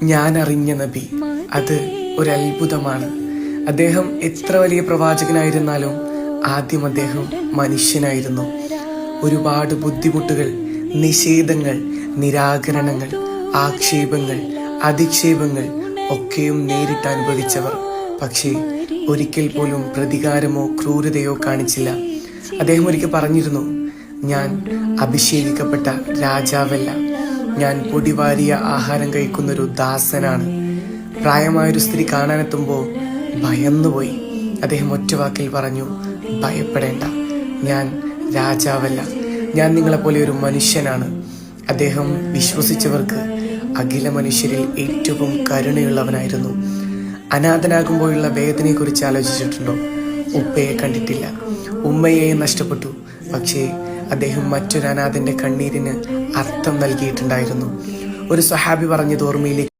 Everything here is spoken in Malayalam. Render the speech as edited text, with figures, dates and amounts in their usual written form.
ഞാൻ അറിഞ്ഞ നബി അത് ഒരു അത്ഭുതമാണ്. അദ്ദേഹം എത്ര വലിയ പ്രവാചകനായിരുന്നാലും ആദ്യം അദ്ദേഹം മനുഷ്യനായിരുന്നു. ഒരുപാട് ബുദ്ധിമുട്ടുകൾ, നിഷേധങ്ങൾ, നിരാകരണങ്ങൾ, ആക്ഷേപങ്ങൾ, അധിക്ഷേപങ്ങൾ ഒക്കെയും നേരിട്ട് അനുഭവിച്ചവർ. പക്ഷേ ഒരിക്കൽ പോലും പ്രതികാരമോ ക്രൂരതയോ കാണിച്ചില്ല. അദ്ദേഹം ഒരിക്കൽ പറഞ്ഞിരുന്നു, ഞാൻ അഭിഷേകിക്കപ്പെട്ട രാജാവല്ല, ഞാൻ പൊടിവാരിയ ആഹാരം കഴിക്കുന്നൊരു ദാസനാണ്. പ്രായമായൊരു സ്ത്രീ കാണാനെത്തുമ്പോൾ ഭയന്നുപോയി. അദ്ദേഹം ഒറ്റവാക്കിൽ പറഞ്ഞു, ഭയപ്പെടേണ്ട, ഞാൻ രാജാവല്ല, ഞാൻ നിങ്ങളെപ്പോലെ ഒരു മനുഷ്യനാണ്. അദ്ദേഹം വിശ്വസിച്ചവർക്ക് അഖില മനുഷ്യരിൽ ഏറ്റവും കരുണയുള്ളവനായിരുന്നു. അനാഥനാകുമ്പോഴുള്ള വേദനയെക്കുറിച്ച് ആലോചിച്ചിട്ടുണ്ടോ? ഉപ്പയെ കണ്ടിട്ടില്ല, ഉമ്മയെ നഷ്ടപ്പെട്ടു. പക്ഷേ അദ്ദേഹം മറ്റൊരു അനാഥന്റെ കണ്ണീരിന് അർത്ഥം നൽകിയിട്ടുണ്ടായിരുന്നു. ഒരു സ്വഹാബി പറഞ്ഞത് ഓർമ്മയിലേക്ക്